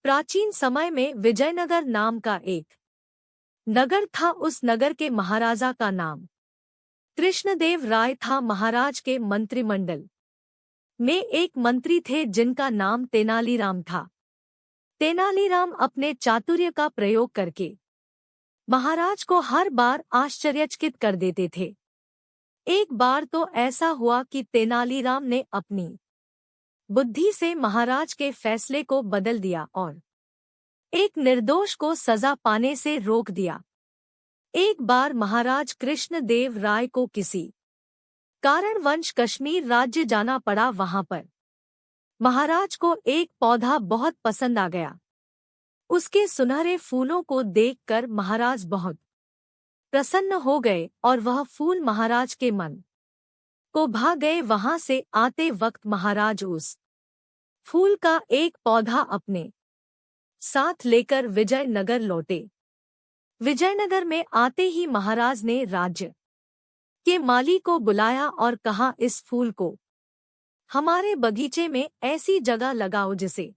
प्राचीन समय में विजयनगर नाम का एक नगर था। उस नगर के महाराजा का नाम कृष्णदेव राय था। महाराज के मंत्रिमंडल में एक मंत्री थे जिनका नाम तेनालीराम था। तेनालीराम अपने चातुर्य का प्रयोग करके महाराज को हर बार आश्चर्यचकित कर देते थे। एक बार तो ऐसा हुआ कि तेनालीराम ने अपनी बुद्धि से महाराज के फैसले को बदल दिया और एक निर्दोष को सजा पाने से रोक दिया। एक बार महाराज कृष्णदेव राय को किसी कारणवश कश्मीर राज्य जाना पड़ा। वहां पर महाराज को एक पौधा बहुत पसंद आ गया। उसके सुनहरे फूलों को देखकर महाराज बहुत प्रसन्न हो गए और वह फूल महाराज के मन को भा गए। वहां से आते वक्त महाराज उस फूल का एक पौधा अपने साथ लेकर विजयनगर लौटे। विजयनगर में आते ही महाराज ने राज्य के माली को बुलाया और कहा, इस फूल को हमारे बगीचे में ऐसी जगह लगाओ जिसे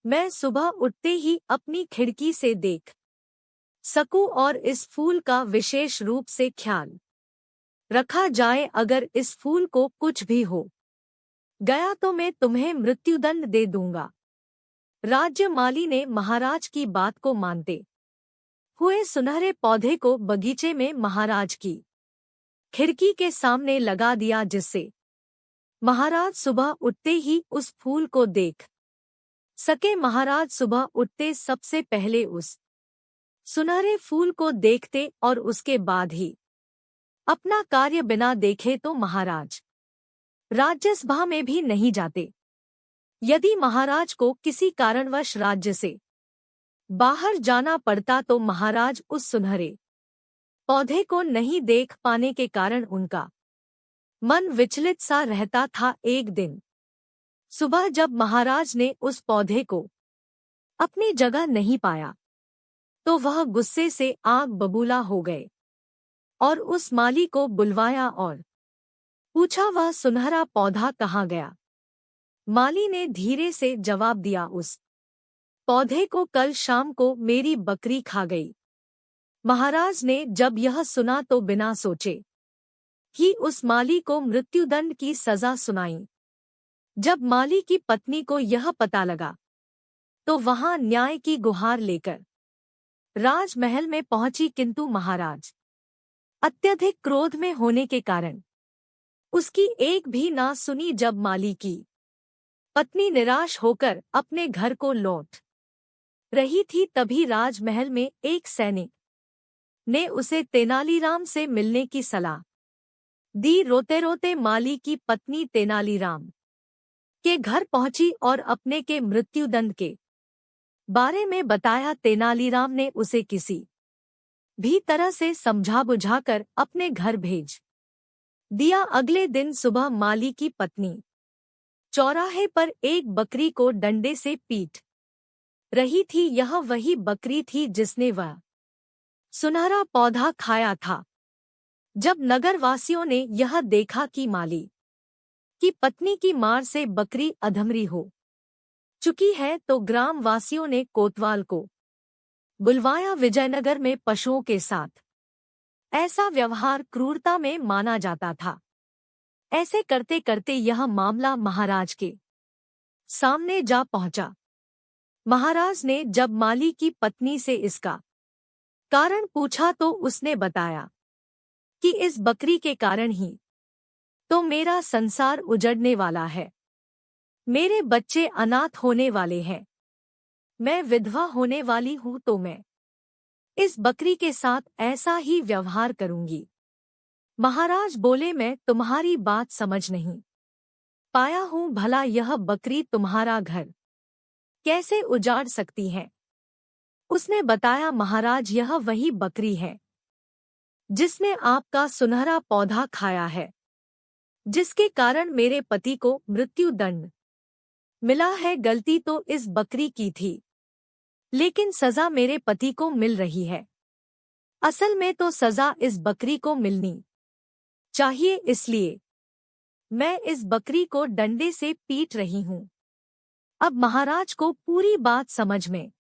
मैं सुबह उठते ही अपनी खिड़की से देख सकूं और इस फूल का विशेष रूप से ख्याल रखा जाए। अगर इस फूल को कुछ भी हो गया तो मैं तुम्हें मृत्युदंड दे दूंगा। राज्य माली ने महाराज की बात को मानते हुए सुनहरे पौधे को बगीचे में महाराज की खिड़की के सामने लगा दिया, जिससे महाराज सुबह उठते ही उस फूल को देख सके। महाराज सुबह उठते सबसे पहले उस सुनहरे फूल को देखते और उसके बाद ही अपना कार्य बिना देखे तो महाराज राज्यसभा में भी नहीं जाते। यदि महाराज को किसी कारणवश राज्य से बाहर जाना पड़ता तो महाराज उस सुनहरे पौधे को नहीं देख पाने के कारण उनका मन विचलित सा रहता था। एक दिन सुबह जब महाराज ने उस पौधे को अपनी जगह नहीं पाया तो वह गुस्से से आग बबूला हो गए और उस माली को बुलवाया और पूछा, वह सुनहरा पौधा कहाँ गया। माली ने धीरे से जवाब दिया, उस पौधे को कल शाम को मेरी बकरी खा गई। महाराज ने जब यह सुना तो बिना सोचे ही उस माली को मृत्युदंड की सजा सुनाई। जब माली की पत्नी को यह पता लगा तो वहां न्याय की गुहार लेकर राजमहल में पहुंची, किंतु महाराज अत्यधिक क्रोध में होने के कारण उसकी एक भी ना सुनी। जब माली की पत्नी निराश होकर अपने घर को लौट रही थी तभी राजमहल में एक सैनिक ने उसे तेनालीराम से मिलने की सलाह दी। रोते रोते माली की पत्नी तेनालीराम के घर पहुंची और अपने के मृत्युदंड के बारे में बताया। तेनालीराम ने उसे किसी भी तरह से समझा बुझाकर अपने घर भेज दिया। अगले दिन सुबह माली की पत्नी चौराहे पर एक बकरी को डंडे से पीट रही थी। यह वही बकरी थी जिसने वह सुनहरा पौधा खाया था। जब नगरवासियों ने यह देखा कि माली की पत्नी की मार से बकरी अधमरी हो चुकी है तो ग्रामवासियों ने कोतवाल को बुलवाया। विजयनगर में पशुओं के साथ ऐसा व्यवहार क्रूरता में माना जाता था। ऐसे करते करते यह मामला महाराज के सामने जा पहुंचा। महाराज ने जब माली की पत्नी से इसका कारण पूछा तो उसने बताया कि इस बकरी के कारण ही तो मेरा संसार उजड़ने वाला है। मेरे बच्चे अनाथ होने वाले हैं। मैं विधवा होने वाली हूं तो मैं इस बकरी के साथ ऐसा ही व्यवहार करूंगी। महाराज बोले, मैं तुम्हारी बात समझ नहीं पाया हूं। भला यह बकरी तुम्हारा घर कैसे उजाड़ सकती है। उसने बताया, महाराज यह वही बकरी है जिसने आपका सुनहरा पौधा खाया है, जिसके कारण मेरे पति को मृत्युदंड मिला है। गलती तो इस बकरी की थी लेकिन सजा मेरे पति को मिल रही है। असल में तो सजा इस बकरी को मिलनी चाहिए, इसलिए मैं इस बकरी को डंडे से पीट रही हूं। अब महाराज को पूरी बात समझ में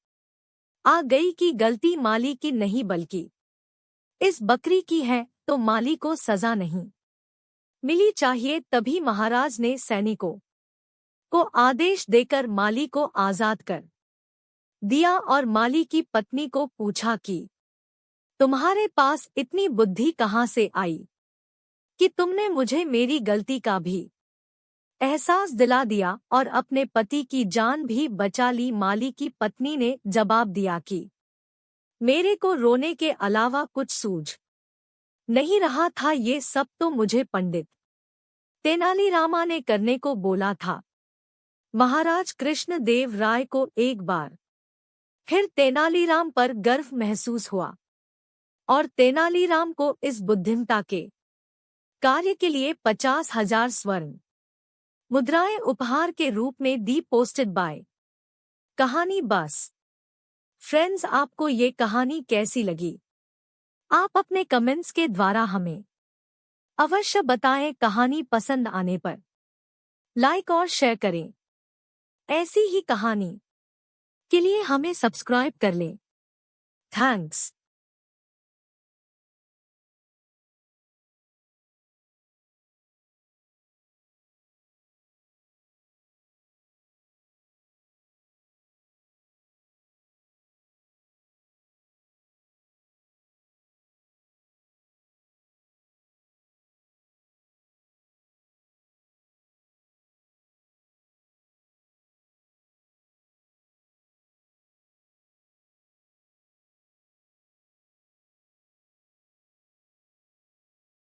आ गई कि गलती माली की नहीं बल्कि इस बकरी की है, तो माली को सजा नहीं मिली चाहिए। तभी महाराज ने सैनिकों को आदेश देकर माली को आजाद कर दिया और माली की पत्नी को पूछा कि तुम्हारे पास इतनी बुद्धि कहाँ से आई कि तुमने मुझे मेरी गलती का भी एहसास दिला दिया और अपने पति की जान भी बचा ली। माली की पत्नी ने जवाब दिया कि मेरे को रोने के अलावा कुछ सूझ नहीं रहा था, ये सब तो मुझे पंडित तेनालीरामा ने करने को बोला था। महाराज कृष्ण देव राय को एक बार फिर तेनालीराम पर गर्व महसूस हुआ और तेनालीराम को इस बुद्धिमता के कार्य के लिए 50,000 स्वर्ण मुद्राएं उपहार के रूप में दी। पोस्टेड बाय कहानी बस। फ्रेंड्स, आपको ये कहानी कैसी लगी? आप अपने कमेंट्स के द्वारा हमें अवश्य बताएं। कहानी पसंद आने पर लाइक और शेयर करें। ऐसी ही कहानी के लिए हमें सब्सक्राइब कर लें। थैंक्स।